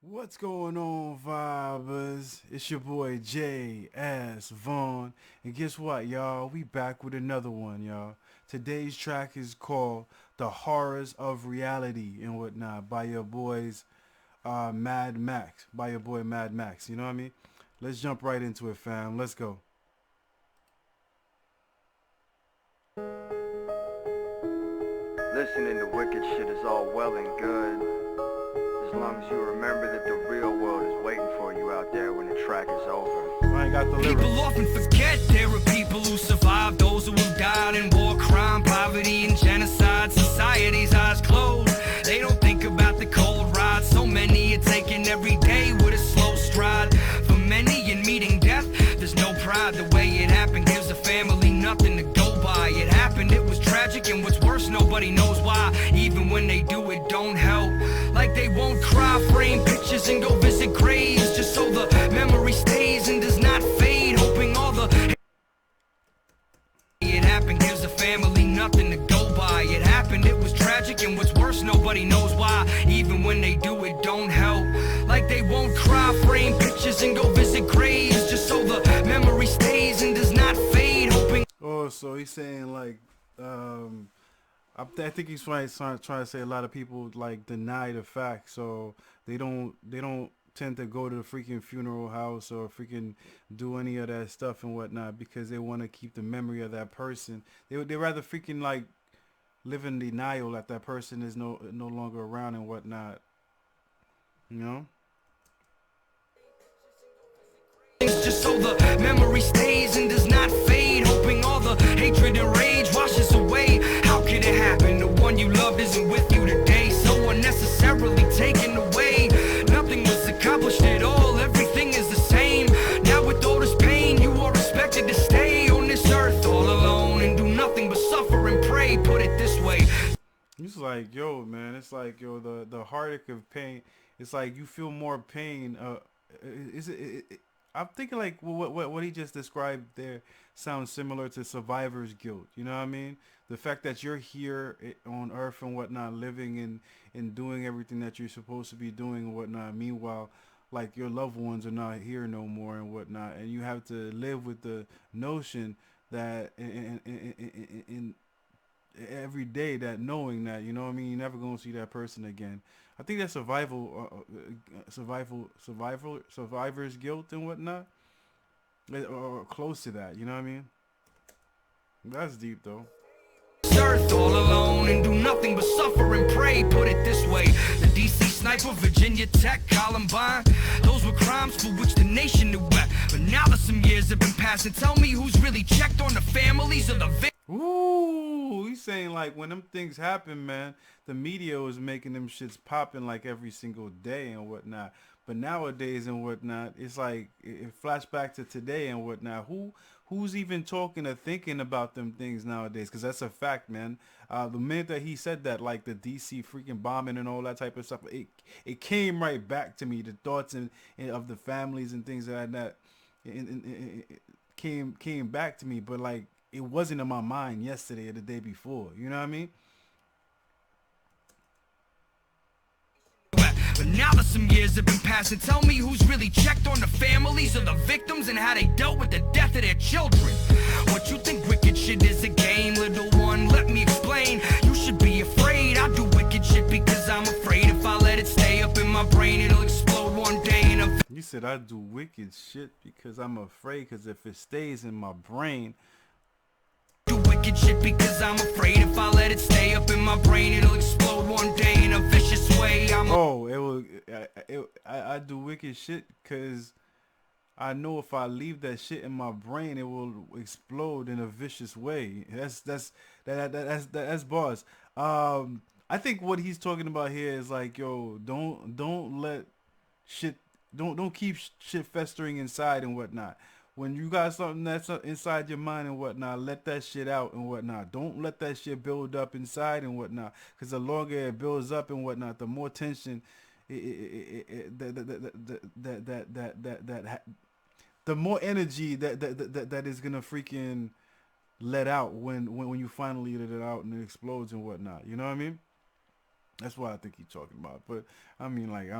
What's going on, vibers? It's your boy J.S. Vaughn. And guess what, y'all? We back with another one, y'all. Today's track is called The Horrors of Reality and whatnot by your boys Mad Max. By your boy Mad Max. You know what I mean? Let's jump right into it, fam. Let's go. Listening to wicked shit is all well and good, as long as you remember that the real world is waiting for you out there when the track is over. I ain't got the lyrics. People often forget there are people who survived, those who died in war, crime, poverty, and genocide. Society's eyes closed. They don't think about the cold ride. So many are taking every day with a slow stride. For many in meeting death, there's no pride. The way it happened gives a family nothing to go by. It happened, it was tragic, and what's worse, nobody knows why. Even when they do, it don't help. Like they won't cry, frame pictures and go visit graves, just so the memory stays and does not fade. Hoping all the it happened gives a family nothing to go by. It happened, it was tragic, and what's worse, nobody knows why. Even when they do, it don't help. Like they won't cry, frame pictures and go visit graves, just so the memory stays and does not fade. Hoping Oh, so he's saying like, I think he's trying to say a lot of people like deny the fact, so they don't tend to go to the freaking funeral house or freaking do any of that stuff and whatnot because they want to keep the memory of that person. They rather freaking like live in denial that that person is no longer around and whatnot. You know? just so the memory stays and does not fade. Hoping all the hatred and rage washes away. How could it happen? The one you loved isn't with you today, so unnecessarily taken away. Nothing was accomplished at all, everything is the same. Now with all this pain, you are expected to stay on this earth all alone and do nothing but suffer and pray. Put it this way. He's like, yo, man, it's like, yo, the heartache of pain. It's like you feel more pain. Is it I'm thinking like what he just described there sounds similar to survivor's guilt. You know what I mean? The fact that you're here on Earth and whatnot, living and doing everything that you're supposed to be doing and whatnot. Meanwhile, like your loved ones are not here no more and whatnot, and you have to live with the notion that in every day that knowing that you know what I mean you're never gonna see that person again. I think that's survivor's guilt and whatnot, or close to that. You know what I mean? That's deep though. Earth all alone and do nothing but suffer and pray. Put it this way, the DC sniper, Virginia Tech, Columbine, those were crimes for which the nation knew wept. But now that some years have been passing, tell me who's really checked on the families of the victims. Ooh, he's saying like when them things happen, man, the media was making them shits popping like every single day and whatnot. But nowadays and whatnot, it's like it flashback to today and whatnot. Who's even talking or thinking about them things nowadays? Because that's a fact, man. The minute that he said that, like the DC freaking bombing and all that type of stuff, it came right back to me. The thoughts and of the families and things like that, it came back to me. But like it wasn't in my mind yesterday or the day before. You know what I mean? But now that some years have been passing, tell me who's really checked on the families of the victims and how they dealt with the death of their children. What you think wicked shit is a game, little one? Let me explain. You should be afraid. I do wicked shit because I'm afraid if I let it stay up in my brain, it'll explode one day in a... You said I do wicked shit because I'm afraid. Because if it stays in my brain, Do wicked shit because I'm afraid if I let it stay up in my brain, it'll explode one day in a vicious way. I do wicked shit because I know if I leave that shit in my brain, it will explode in a vicious way. That's bars. I think what he's talking about here is like, yo, don't let shit, don't keep shit festering inside and whatnot. When you got something that's inside your mind and whatnot, let that shit out and whatnot. Don't let that shit build up inside and whatnot. Because the longer it builds up and whatnot, the more tension, the more energy that is gonna freaking let out when you finally let it out and it explodes and whatnot. You know what I mean? That's what I think he's talking about. But I mean, like,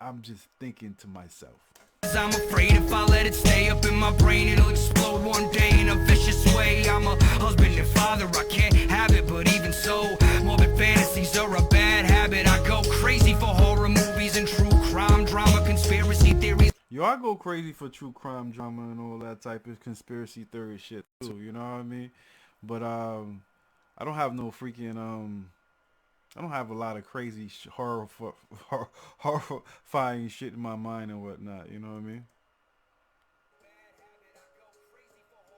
I'm just thinking to myself. I'm afraid if I let it stay up in my brain, it'll explode one day in a vicious way. I'm a husband and father, I can't have it, but even so, morbid fantasies are a bad habit. I go crazy for horror movies and true crime drama, conspiracy theories. Yo, I go crazy for true crime drama and all that type of conspiracy theory shit too. You know what I mean? But I don't have no freaking I don't have a lot of crazy horrifying shit in my mind and whatnot. You know what I mean?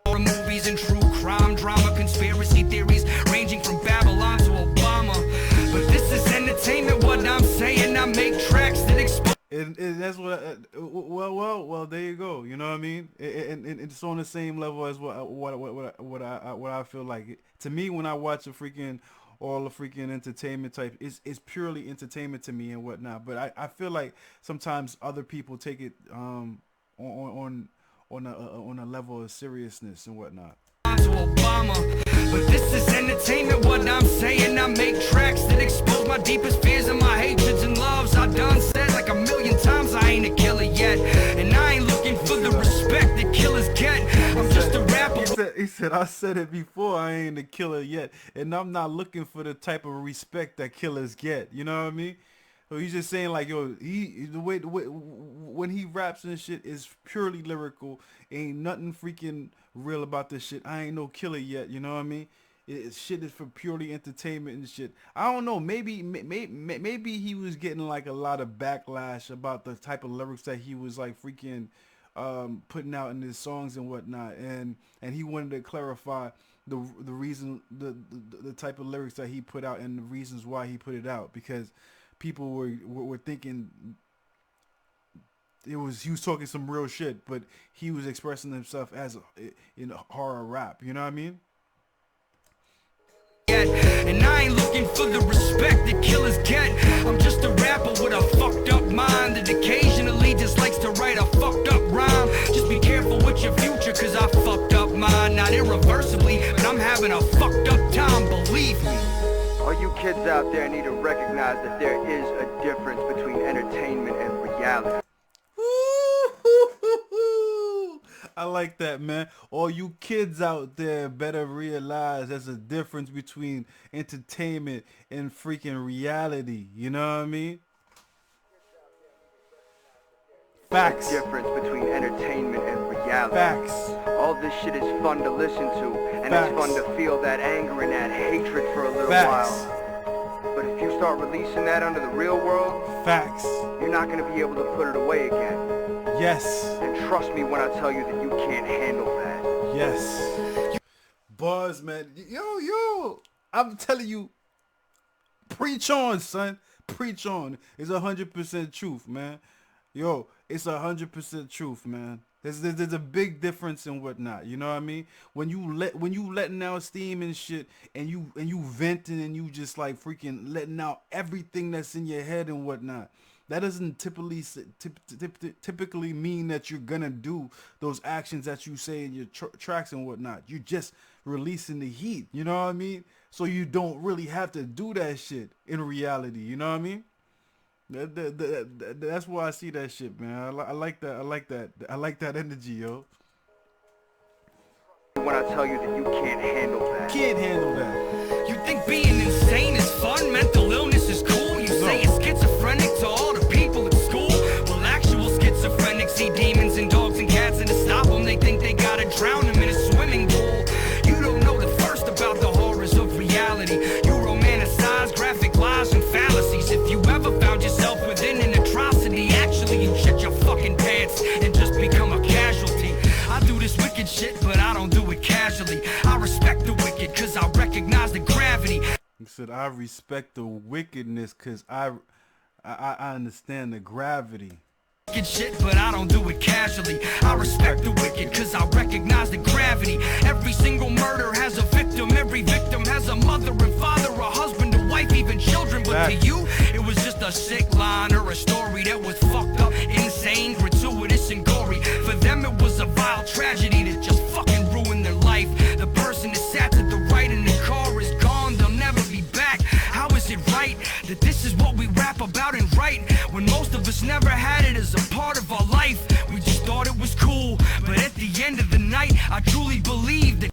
Horror movies and true crime drama, conspiracy theories ranging from Babylon to Obama. But this is entertainment. What I'm saying, I make tracks that expose. And that's what. Well. There you go. You know what I mean? And it's on the same level as what I feel like. To me, when I watch a freaking all the freaking entertainment type, it's purely entertainment to me and whatnot. But I feel like sometimes other people take it on a level of seriousness and whatnot. To Obama, but this is entertainment. What I'm saying, I make tracks that expose my deepest fears and my hatreds and loves. I done said like a million times I ain't a killer yet, and I ain't looking for the respect that killers get. I'm just a rapper. He said I said it before, I ain't a killer yet, and I'm not looking for the type of respect that killers get. You know what I mean? So he's just saying like, yo, the way when he raps and shit is purely lyrical. Ain't nothing freaking real about this shit. I ain't no killer yet. You know what I mean? Shit is for purely entertainment and shit. I don't know. Maybe he was getting like a lot of backlash about the type of lyrics that he was like freaking putting out in his songs and whatnot, and he wanted to clarify the reason, the type of lyrics that he put out and the reasons why he put it out, because people were thinking he was talking some real shit, but he was expressing himself as in horror rap. You know what I mean? And I ain't looking for the respect that killers get. I'm just a rapper with a fucked up mind that occasionally just likes to write a fucked up rhyme. Just be careful with your future, cause I fucked up mine. Not irreversibly, but I'm having a fucked up time, believe me. All you kids out there need to recognize that there is a difference between entertainment and reality. I like that, man. All you kids out there better realize there's a difference between entertainment and freaking reality. You know what I mean? Facts. Difference between entertainment and reality. Facts. All this shit is fun to listen to, and Facts. it's fun to feel that anger and that hatred for a little Facts. while. But if you start releasing that under the real world, Facts. you're not going to be able to put it away again. Yes. And trust me when I tell you that you can't handle that. Yes. Buzz, man. Yo. I'm telling you, preach on, son. Preach on. It's 100% truth, man. Yo, it's 100% truth, man. There's a big difference in whatnot. You know what I mean? When you letting out steam and shit, and you venting and you just like freaking letting out everything that's in your head and whatnot. That doesn't typically mean that you're gonna do those actions that you say in your tracks and whatnot. You're just releasing the heat. You know what I mean? So you don't really have to do that shit in reality. You know what I mean? That's why I see that shit, man. I like that. I like that energy, yo. When I tell you that you can't handle that. Can't handle that. You think being insane is fun? Mental illness is cool? You say it's schizophrenic to all the people at school? Well, actual schizophrenics see demons and dogs and cats, and to stop them they think they gotta drown them in a swimming pool. You don't know the first about the horrors of reality. You romanticize graphic lies and fallacies. If you ever found yourself within an atrocity, actually you shit your fucking pants and just become a casualty. I do this wicked shit, but I don't do it casually. I respect the wicked cause I recognize the gravity. He said, I respect the wickedness cause I understand the gravity. Wicked shit, but I don't do it casually. I respect the wicked cause I recognize the gravity. Every single murder has a victim. Every victim has a mother and father, a husband, a wife, even children. But to you, it was just a sick line or a story that was fucked up, insane, gratuitous, and gory. For them it was a vile tragedy that just fucking ruined their life. The person that sat to the right in the car is gone, they'll never be back. How is it right that rap about and write, when most of us never had it as a part of our life. We just thought it was cool, but at the end of the night, I truly believe that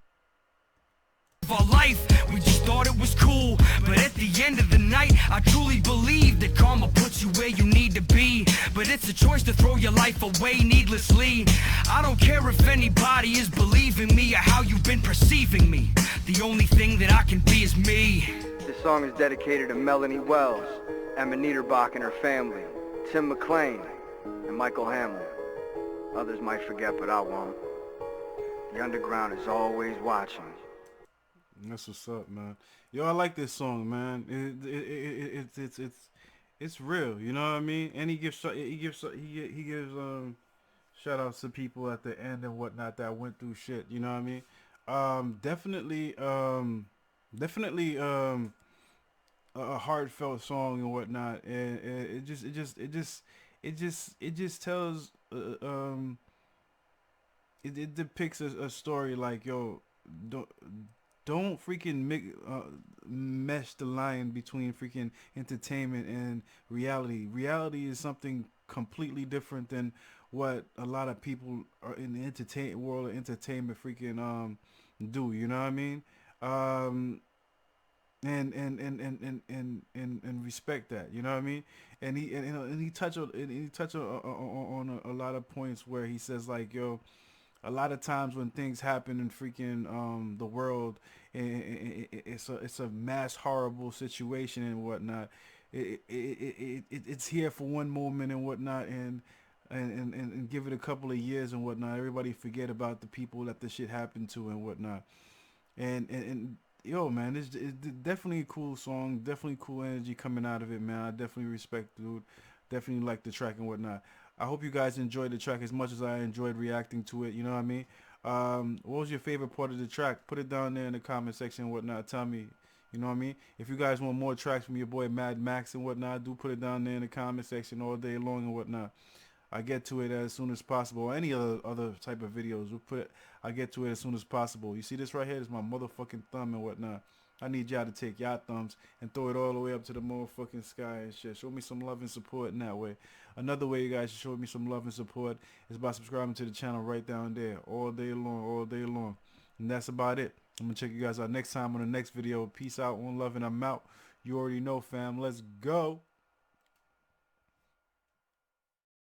our life, we just thought it was cool, but at the end of the night, I truly believe that karma puts you where you need to be. But it's a choice to throw your life away needlessly. I don't care if anybody is believing me or how you've been perceiving me. The only thing that I can be is me. This song is dedicated to Melanie Wells, Emma Niederbach and her family, Tim McLean, and Michael Hamlin. Others might forget, but I won't. The underground is always watching. That's what's up, man. Yo, I like this song, man. It's real, you know what I mean? And he gives shout outs to people at the end and whatnot that went through shit, you know what I mean? Definitely a heartfelt song and whatnot, and it just tells it depicts a story like, yo, don't freaking mesh the line between freaking entertainment and reality. Reality is something completely different than what a lot of people are in the world of entertainment freaking do. You know what I mean? And respect that. You know what I mean? And he touched on a lot of points where he says like, yo, a lot of times when things happen in freaking the world, it's a mass horrible situation and whatnot. It's here for one moment and whatnot, and give it a couple of years and whatnot. Everybody forget about the people that the shit happened to and whatnot. And yo, man, it's definitely a cool song. Definitely cool energy coming out of it, man. I definitely respect the dude. Definitely like the track and whatnot. I hope you guys enjoyed the track as much as I enjoyed reacting to it. You know what I mean? What was your favorite part of the track? Put it down there in the comment section and whatnot. Tell me, you know what I mean? If you guys want more tracks from your boy Mad Max and whatnot, do put it down there in the comment section all day long and whatnot. I get to it as soon as possible. Any other type of videos, I get to it as soon as possible. You see this right here? This is my motherfucking thumb and whatnot. I need y'all to take y'all thumbs and throw it all the way up to the motherfucking sky and shit. Show me some love and support in that way. Another way you guys should show me some love and support is by subscribing to the channel right down there. All day long. And that's about it. I'm going to check you guys out next time on the next video. Peace out, one love, and I'm out. You already know, fam. Let's go.